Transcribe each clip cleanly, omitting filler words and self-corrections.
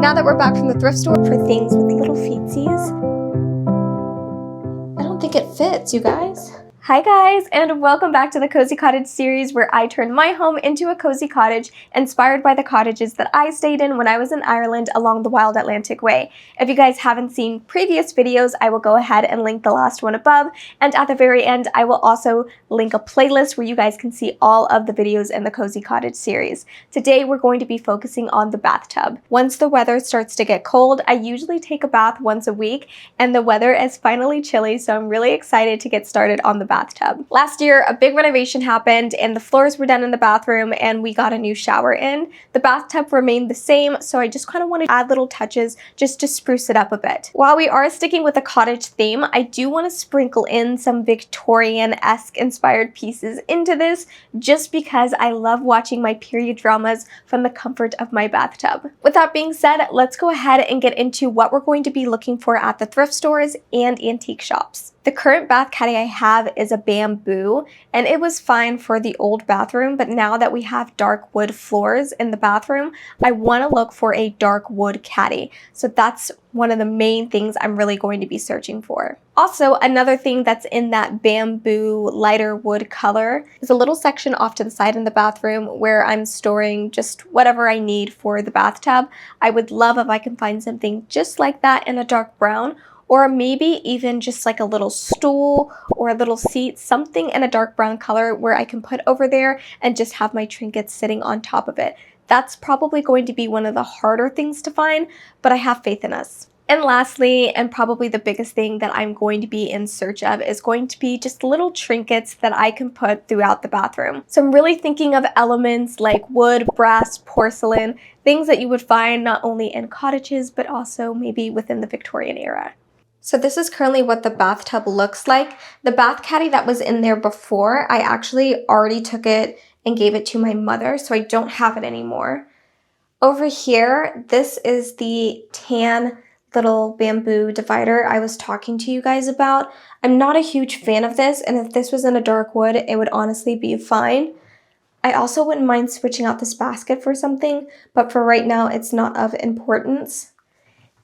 Now that we're back from the thrift store for things with little feetsies. I don't think it fits, you guys. Hi guys, and welcome back to the Cozy Cottage series where I turn my home into a cozy cottage inspired by the cottages that I stayed in when I was in Ireland along the Wild Atlantic Way. If you guys haven't seen previous videos, I will go ahead and link the last one above, and at the very end I will also link a playlist where you guys can see all of the videos in the Cozy Cottage series. Today we're going to be focusing on the bathtub. Once the weather starts to get cold, I usually take a bath once a week, and the weather is finally chilly, so I'm really excited to get started on the bathtub. Last year, a big renovation happened and the floors were done in the bathroom and we got a new shower in. The bathtub remained the same, so I just kind of wanted to add little touches just to spruce it up a bit. While we are sticking with the cottage theme, I do want to sprinkle in some Victorian-esque inspired pieces into this just because I love watching my period dramas from the comfort of my bathtub. With that being said, let's go ahead and get into what we're going to be looking for at the thrift stores and antique shops. The current bath caddy I have is a bamboo, and it was fine for the old bathroom, but now that we have dark wood floors in the bathroom, I want to look for a dark wood caddy. So that's one of the main things I'm really going to be searching for. Also, another thing that's in that bamboo lighter wood color is a little section off to the side in the bathroom where I'm storing just whatever I need for the bathtub. I would love if I can find something just like that in a dark brown, or maybe even just like a little stool or a little seat, something in a dark brown color where I can put over there and just have my trinkets sitting on top of it. That's probably going to be one of the harder things to find, but I have faith in us. And lastly, and probably the biggest thing that I'm going to be in search of is going to be just little trinkets that I can put throughout the bathroom. So I'm really thinking of elements like wood, brass, porcelain, things that you would find not only in cottages, but also maybe within the Victorian era. So this is currently what the bathtub looks like. The bath caddy that was in there before, I actually already took it and gave it to my mother, so I don't have it anymore. Over here, this is the tan little bamboo divider I was talking to you guys about. I'm not a huge fan of this, and if this was in a dark wood, it would honestly be fine. I also wouldn't mind switching out this basket for something, but for right now, it's not of importance.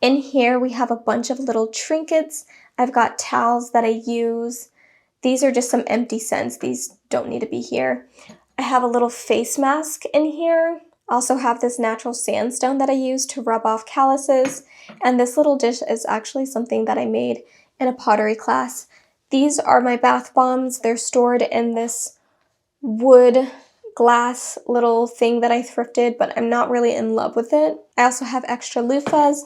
In here, we have a bunch of little trinkets. I've got towels that I use. These are just some empty scents. These don't need to be here. I have a little face mask in here. I also have this natural sandstone that I use to rub off calluses. And this little dish is actually something that I made in a pottery class. These are my bath bombs. They're stored in this wood glass little thing that I thrifted, but I'm not really in love with it. I also have extra loofahs.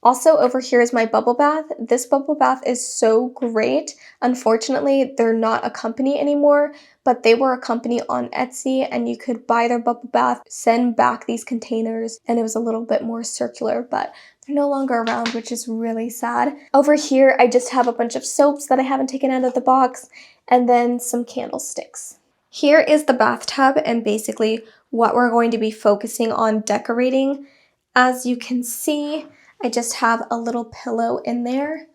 Also, over here is my bubble bath. This bubble bath is so great. Unfortunately, they're not a company anymore, but they were a company on Etsy, and you could buy their bubble bath, send back these containers, and it was a little bit more circular, but they're no longer around, which is really sad. Over here, I just have a bunch of soaps that I haven't taken out of the box, and then some candlesticks. Here is the bathtub and basically what we're going to be focusing on decorating. As you can see, I just have a little pillow in there.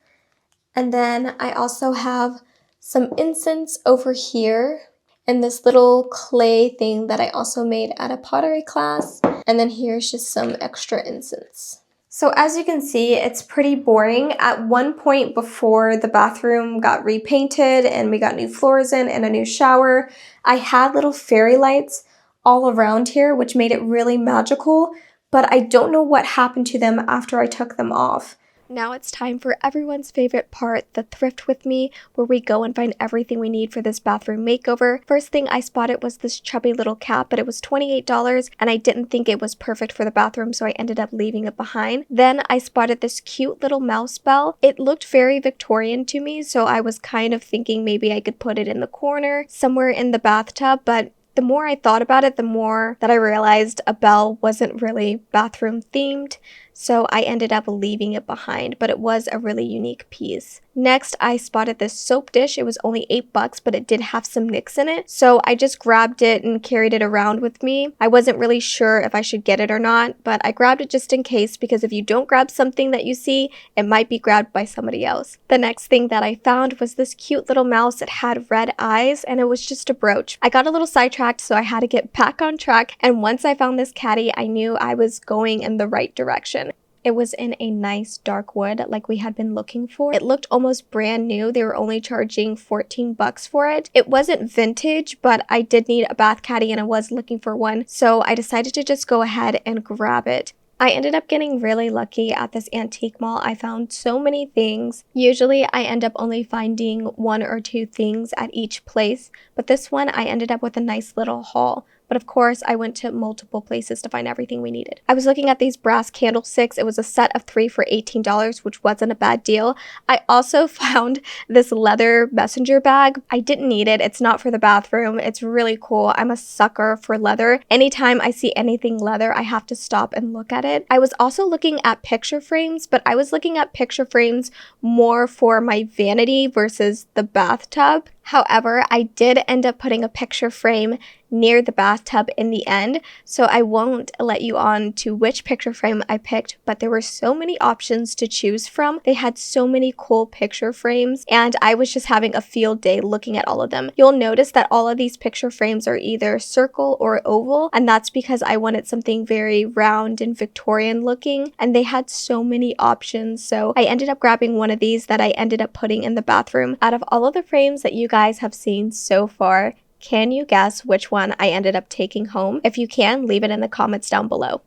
And then I also have some incense over here and this little clay thing that I also made at a pottery class. And then here's just some extra incense. So as you can see, it's pretty boring. At one point before the bathroom got repainted and we got new floors in and a new shower, I had little fairy lights all around here, which made it really magical. But I don't know what happened to them after I took them off. Now it's time for everyone's favorite part, the thrift with me, where we go and find everything we need for this bathroom makeover. First thing I spotted was this chubby little cat, but it was $28 and I didn't think it was perfect for the bathroom, so I ended up leaving it behind. Then I spotted this cute little mouse bell. It looked very Victorian to me, so I was kind of thinking maybe I could put it in the corner somewhere in the bathtub, but the more I thought about it, the more that I realized a bell wasn't really bathroom themed, so I ended up leaving it behind, but it was a really unique piece. Next, I spotted this soap dish. It was only $8, but it did have some nicks in it, so I just grabbed it and carried it around with me. I wasn't really sure if I should get it or not, but I grabbed it just in case, because if you don't grab something that you see, it might be grabbed by somebody else. The next thing that I found was this cute little mouse. It had red eyes, and it was just a brooch. I got a little sidetracked, so I had to get back on track, and once I found this caddy, I knew I was going in the right direction. It was in a nice dark wood like we had been looking for. It looked almost brand new. They were only charging 14 bucks for it. It wasn't vintage, but I did need a bath caddy and I was looking for one. So I decided to just go ahead and grab it. I ended up getting really lucky at this antique mall. I found so many things. Usually I end up only finding 1 or 2 things at each place, but this one I ended up with a nice little haul. But of course, I went to multiple places to find everything we needed. I was looking at these brass candlesticks. It was a set of 3 for $18, which wasn't a bad deal. I also found this leather messenger bag. I didn't need it. It's not for the bathroom. It's really cool. I'm a sucker for leather. Anytime I see anything leather, I have to stop and look at it. I was also looking at picture frames, but I was looking at picture frames more for my vanity versus the bathtub. However, I did end up putting a picture frame near the bathtub in the end, so I won't let you on to which picture frame I picked, but there were so many options to choose from. They had so many cool picture frames, and I was just having a field day looking at all of them. You'll notice that all of these picture frames are either circle or oval, and that's because I wanted something very round and Victorian looking, and they had so many options, so I ended up grabbing one of these that I ended up putting in the bathroom. Out of all of the frames that you guys have seen so far, can you guess which one I ended up taking home? If you can, leave it in the comments down below.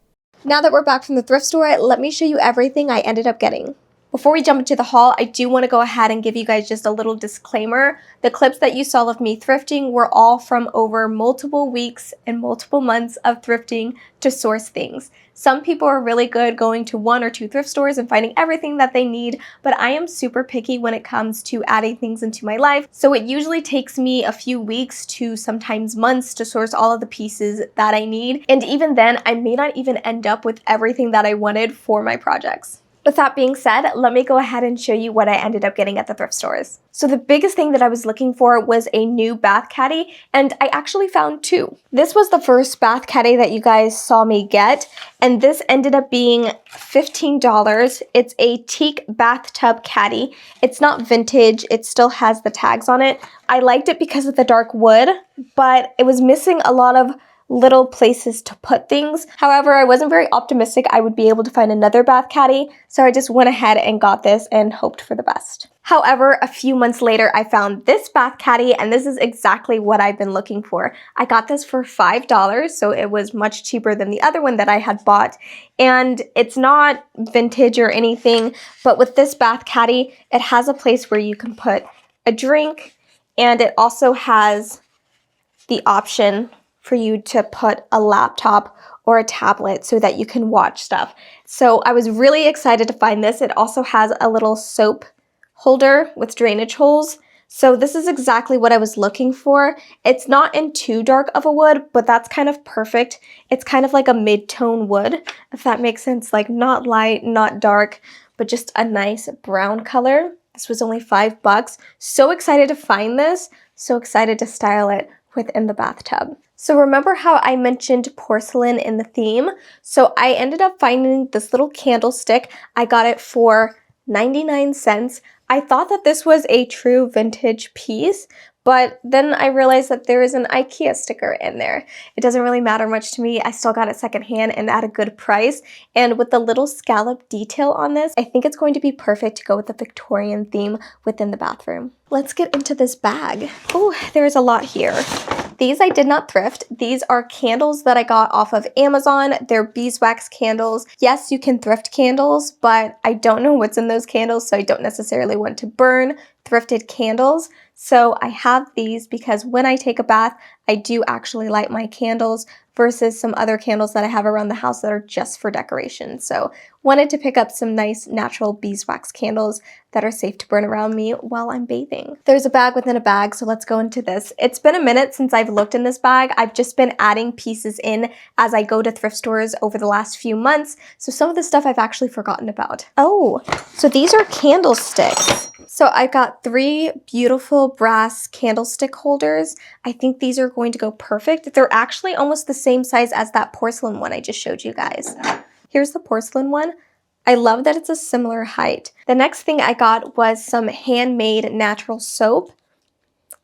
Now that we're back from the thrift store, let me show you everything I ended up getting. Before we jump into the haul, I do want to go ahead and give you guys just a little disclaimer. The clips that you saw of me thrifting were all from over multiple weeks and multiple months of thrifting to source things. Some people are really good going to 1 or 2 thrift stores and finding everything that they need, but I am super picky when it comes to adding things into my life. So it usually takes me a few weeks to sometimes months to source all of the pieces that I need. And even then, I may not even end up with everything that I wanted for my projects. With that being said, let me go ahead and show you what I ended up getting at the thrift stores. So the biggest thing that I was looking for was a new bath caddy, and I actually found 2. This was the first bath caddy that you guys saw me get, and this ended up being $15. It's a teak bathtub caddy. It's not vintage, it still has the tags on it. I liked it because of the dark wood, but it was missing a lot of little places to put things. However, I wasn't very optimistic I would be able to find another bath caddy, so I just went ahead and got this and hoped for the best. However, a few months later, I found this bath caddy, and this is exactly what I've been looking for. I got this for $5, so it was much cheaper than the other one that I had bought, and it's not vintage or anything, but with this bath caddy, it has a place where you can put a drink, and it also has the option for you to put a laptop or a tablet so that you can watch stuff. So I was really excited to find this. It also has a little soap holder with drainage holes. So this is exactly what I was looking for. It's not in too dark of a wood, but that's kind of perfect. It's kind of like a mid-tone wood, if that makes sense. Like not light, not dark, but just a nice brown color. This was only $5. So excited to find this. So excited to style it within the bathtub. So remember how I mentioned porcelain in the theme? So I ended up finding this little candlestick. I got it for 99 cents. I thought that this was a true vintage piece, but then I realized that there is an IKEA sticker in there. It doesn't really matter much to me. I still got it secondhand and at a good price. And with the little scallop detail on this, I think it's going to be perfect to go with the Victorian theme within the bathroom. Let's get into this bag. Oh, there's a lot here. These I did not thrift. These are candles that I got off of Amazon. They're beeswax candles. Yes, you can thrift candles, but I don't know what's in those candles, so I don't necessarily want to burn thrifted candles. So I have these because when I take a bath, I do actually light my candles versus some other candles that I have around the house that are just for decoration. So wanted to pick up some nice natural beeswax candles that are safe to burn around me while I'm bathing. There's a bag within a bag, so let's go into this. It's been a minute since I've looked in this bag. I've just been adding pieces in as I go to thrift stores over the last few months, so some of the stuff I've actually forgotten about. Oh, so these are candlesticks. So I got 3 beautiful brass candlestick holders. I think these are going to go perfect. They're actually almost the same size as that porcelain one I just showed you guys. Here's the porcelain one. I love that it's a similar height. The next thing I got was some handmade natural soap.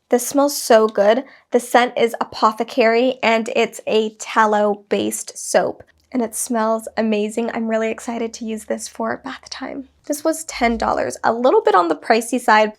This smells so good. The scent is Apothecary and it's a tallow-based soap. and it smells amazing. I'm really excited to use this for bath time. This was $10, a little bit on the pricey side.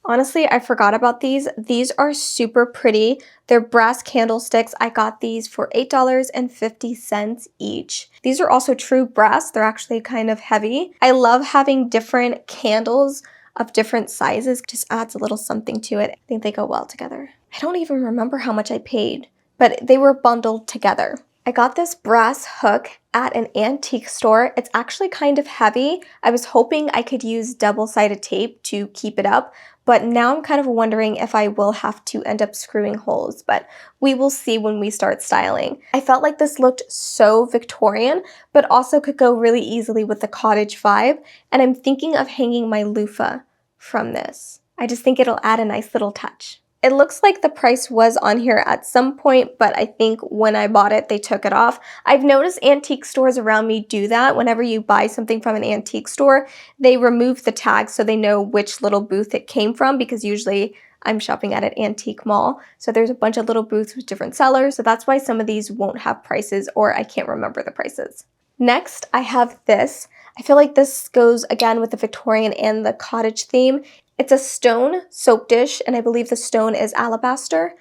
Honestly, I forgot about these. These are super pretty. They're brass candlesticks. I got these for $8.50 each. These are also true brass. They're actually kind of heavy. I love having different candles of different sizes. Just adds a little something to it. I think they go well together. I don't even remember how much I paid, but they were bundled together. I got this brass hook at an antique store. It's actually kind of heavy. I was hoping I could use double-sided tape to keep it up, but now I'm kind of wondering if I will have to end up screwing holes, but we will see when we start styling. I felt like this looked so Victorian, but also could go really easily with the cottage vibe, and I'm thinking of hanging my loofah from this. I just think it'll add a nice little touch. It looks like the price was on here at some point, but I think when I bought it, they took it off. I've noticed antique stores around me do that. Whenever you buy something from an antique store, they remove the tag so they know which little booth it came from, because usually I'm shopping at an antique mall. So there's a bunch of little booths with different sellers. So that's why some of these won't have prices, or I can't remember the prices. Next, I have this. I feel like this goes again with the Victorian and the cottage theme. It's a stone soap dish, and I believe the stone is alabaster.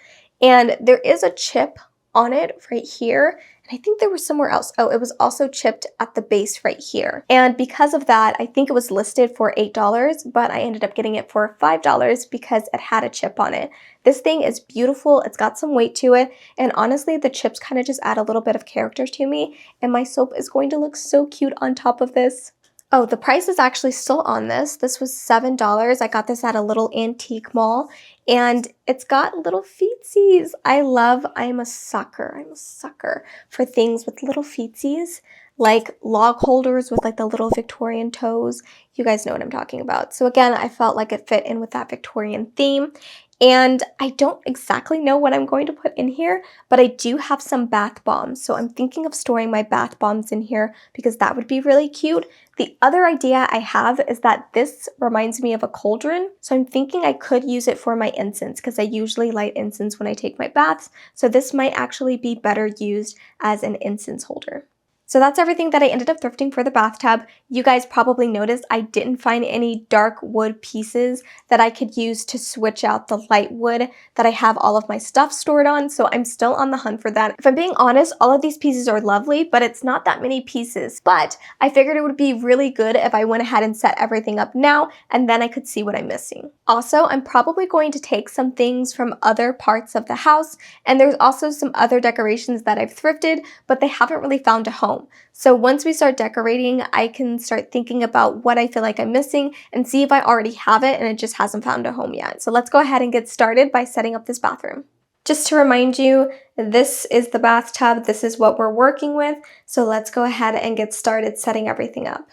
And there is a chip on it right here. And I think there was somewhere else. Oh, it was also chipped at the base right here. And because of that, I think it was listed for $8, but I ended up getting it for $5 because it had a chip on it. This thing is beautiful. It's got some weight to it. And honestly, the chips kind of just add a little bit of character to me. And my soap is going to look so cute on top of this. Oh, the price is actually still on this. This was $7. I got this at a little antique mall, and it's got little feetsies. I'm a sucker for things with little feetsies, like log holders with like the little Victorian toes. You guys know what I'm talking about. So again, I felt like it fit in with that Victorian theme. And I don't exactly know what I'm going to put in here, but I do have some bath bombs. So I'm thinking of storing my bath bombs in here because that would be really cute. The other idea I have is that this reminds me of a cauldron. So I'm thinking I could use it for my incense because I usually light incense when I take my baths. So this might actually be better used as an incense holder. So that's everything that I ended up thrifting for the bathtub. You guys probably noticed I didn't find any dark wood pieces that I could use to switch out the light wood that I have all of my stuff stored on, so I'm still on the hunt for that. If I'm being honest, all of these pieces are lovely, but it's not that many pieces. But I figured it would be really good if I went ahead and set everything up now, and then I could see what I'm missing. Also, I'm probably going to take some things from other parts of the house, and there's also some other decorations that I've thrifted, but they haven't really found a home. So once we start decorating, I can start thinking about what I feel like I'm missing and see if I already have it and it just hasn't found a home yet. So let's go ahead and get started by setting up this bathroom. Just to remind you, this is the bathtub. This is what we're working with. So let's go ahead and get started setting everything up.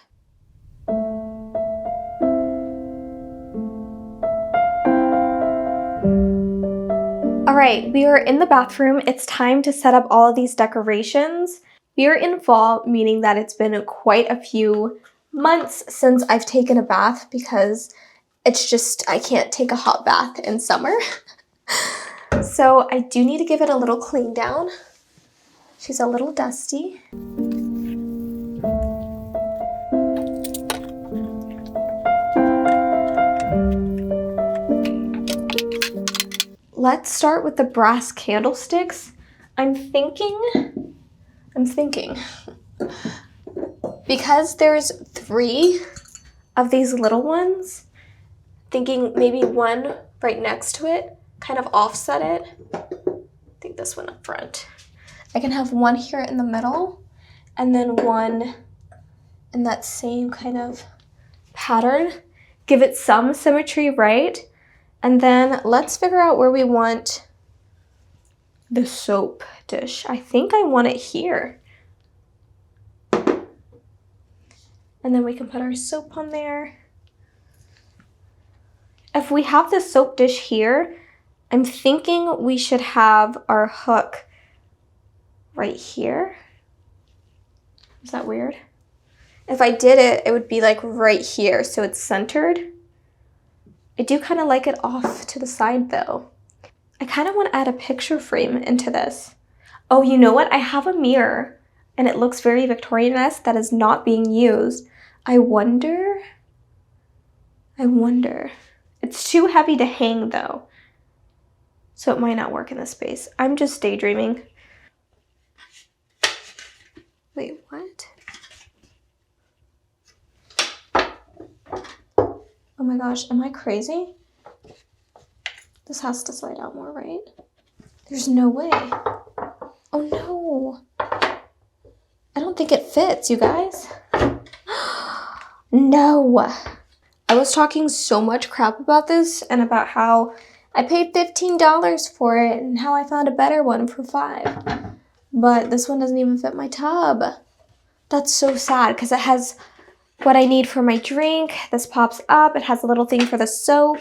All right, we are in the bathroom. It's time to set up all of these decorations. We are in fall, meaning that it's been quite a few months since I've taken a bath because it's just, I can't take a hot bath in summer. So I do need to give it a little clean down. She's a little dusty. Let's start with the brass candlesticks. I'm thinking, because there's 3 of these little ones, thinking maybe one right next to it, kind of offset it. I think this one up front. I can have one here in the middle, and then one in that same kind of pattern. Give it some symmetry, right? And then let's figure out where we want the soap dish. I think I want it here. And then we can put our soap on there. If we have the soap dish here, I'm thinking we should have our hook right here. Is that weird? If I did it, it would be like right here, so it's centered. I do kind of like it off to the side though. I kind of want to add a picture frame into this. Oh, you know what? I have a mirror. and it looks very Victorian-esque that is not being used. I wonder. It's too heavy to hang though, so it might not work in this space. I'm just daydreaming. Wait, what? Oh my gosh, am I crazy? This has to slide out more, right? There's no way. Oh no. I don't think it fits, you guys. No. I was talking so much crap about this and about how I paid $15 for it and how I found a better one for $5. But this one doesn't even fit my tub. That's so sad because it has what I need for my drink. This pops up. It has a little thing for the soap.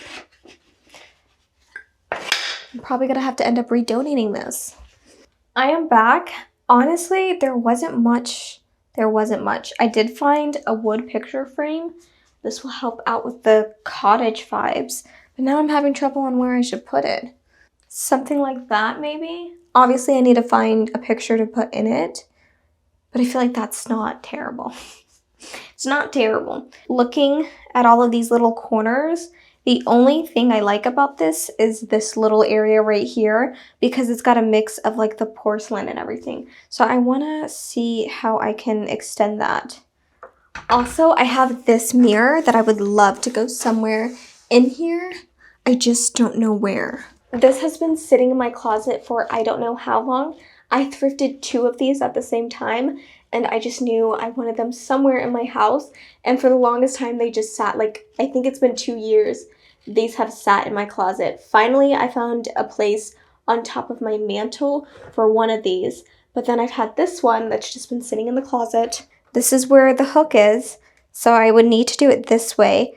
I'm probably gonna have to end up redonating this. I am back. Honestly, there wasn't much. I did find a wood picture frame. This will help out with the cottage vibes. But now I'm having trouble on where I should put it. Something like that, maybe? Obviously, I need to find a picture to put in it. But I feel like that's not terrible. It's not terrible. Looking at all of these little corners, the only thing I like about this is this little area right here because it's got a mix of like the porcelain and everything. So I want to see how I can extend that. Also, I have this mirror that I would love to go somewhere in here. I just don't know where. This has been sitting in my closet for I don't know how long. I thrifted 2 of these at the same time, and I just knew I wanted them somewhere in my house. And for the longest time, they just sat, like, I think it's been 2 years. These have sat in my closet. Finally, I found a place on top of my mantle for one of these. But then I've had this one that's just been sitting in the closet. This is where the hook is, so I would need to do it this way.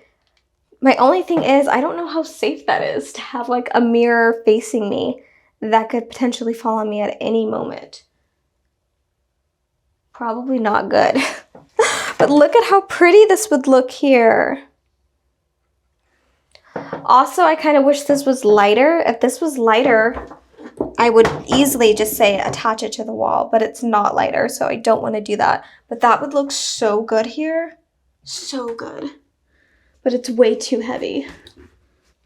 My only thing is, I don't know how safe that is to have like a mirror facing me that could potentially fall on me at any moment. Probably not good. But look at how pretty this would look here. Also, I kind of wish this was lighter. If this was lighter, I would easily just say attach it to the wall, but it's not lighter, so I don't want to do that. But that would look so good here. So good. But it's way too heavy.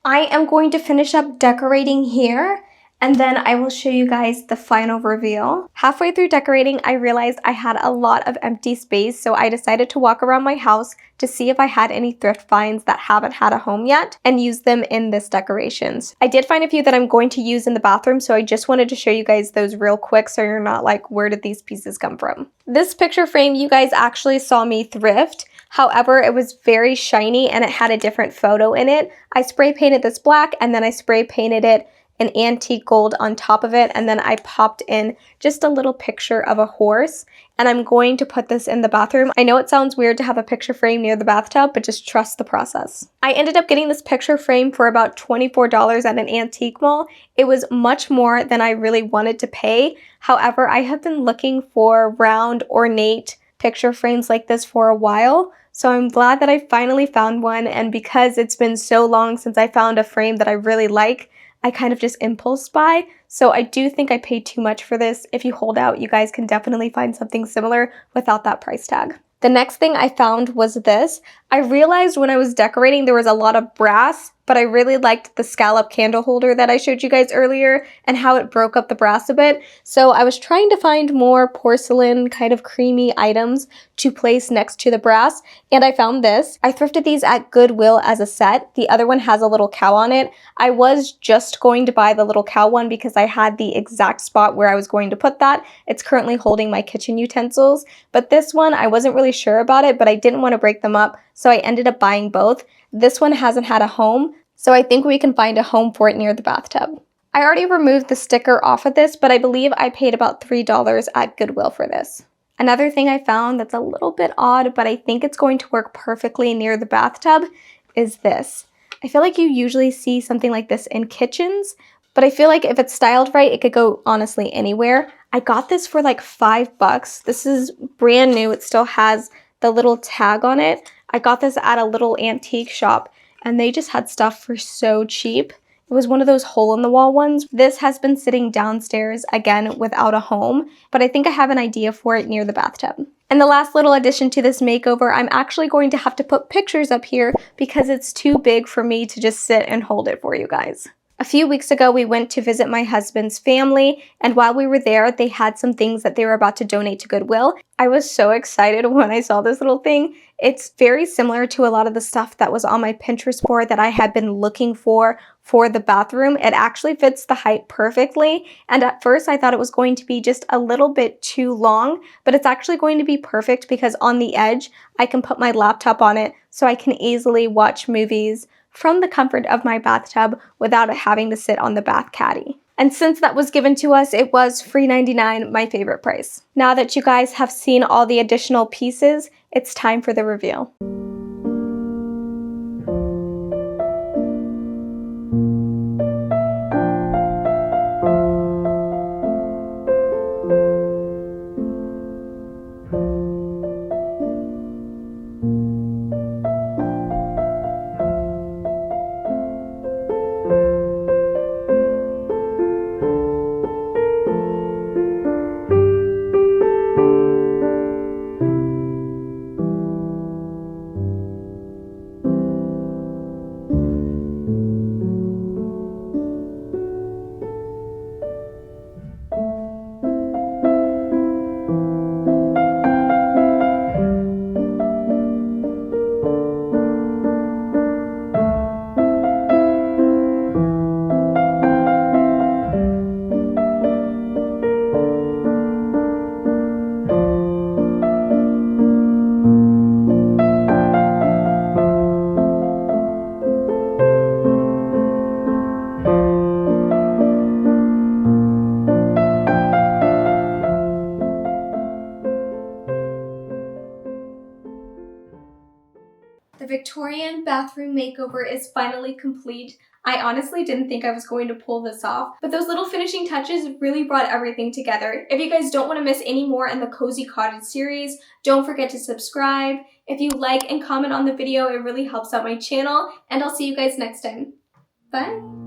I am going to finish up decorating here, and then I will show you guys the final reveal. Halfway through decorating, I realized I had a lot of empty space, so I decided to walk around my house to see if I had any thrift finds that haven't had a home yet and use them in this decorations. I did find a few that I'm going to use in the bathroom, so I just wanted to show you guys those real quick so you're not like, where did these pieces come from? This picture frame, you guys actually saw me thrift. However, it was very shiny and it had a different photo in it. I spray painted this black and then I spray painted it an antique gold on top of it, and then I popped in just a little picture of a horse, and I'm going to put this in the bathroom. I know it sounds weird to have a picture frame near the bathtub, but just trust the process. I ended up getting this picture frame for about $24 at an antique mall. It was much more than I really wanted to pay. However, I have been looking for round, ornate picture frames like this for a while, so I'm glad that I finally found one, and because it's been so long since I found a frame that I really like, I kind of just impulse buy, so I do think I paid too much for this. If you hold out, you guys can definitely find something similar without that price tag. The next thing I found was this. I realized when I was decorating there was a lot of brass, but I really liked the scallop candle holder that I showed you guys earlier and how it broke up the brass a bit. So I was trying to find more porcelain kind of creamy items to place next to the brass, and I found this. I thrifted these at Goodwill as a set. The other one has a little cow on it. I was just going to buy the little cow one because I had the exact spot where I was going to put that. It's currently holding my kitchen utensils, but this one I wasn't really sure about it, but I didn't want to break them up, so I ended up buying both. This one hasn't had a home, so I think we can find a home for it near the bathtub. I already removed the sticker off of this, but I believe I paid about $3 at Goodwill for this. Another thing I found that's a little bit odd, but I think it's going to work perfectly near the bathtub, is this. I feel like you usually see something like this in kitchens, but I feel like if it's styled right, it could go honestly anywhere. I got this for like $5. This is brand new. It still has the little tag on it. I got this at a little antique shop, and they just had stuff for so cheap. It was one of those hole-in-the-wall ones. This has been sitting downstairs, again, without a home, but I think I have an idea for it near the bathtub. And the last little addition to this makeover, I'm actually going to have to put pictures up here because it's too big for me to just sit and hold it for you guys. A few weeks ago, we went to visit my husband's family, and while we were there, they had some things that they were about to donate to Goodwill. I was so excited when I saw this little thing. It's very similar to a lot of the stuff that was on my Pinterest board that I had been looking for the bathroom. It actually fits the height perfectly, and at first I thought it was going to be just a little bit too long, but it's actually going to be perfect because on the edge, I can put my laptop on it so I can easily watch movies from the comfort of my bathtub without having to sit on the bath caddy. And since that was given to us, it was $3.99, my favorite price. Now that you guys have seen all the additional pieces, it's time for the reveal. The Victorian bathroom makeover is finally complete. I honestly didn't think I was going to pull this off, but those little finishing touches really brought everything together. If you guys don't want to miss any more in the Cozy Cottage series, don't forget to subscribe. If you like and comment on the video, it really helps out my channel, and I'll see you guys next time. Bye!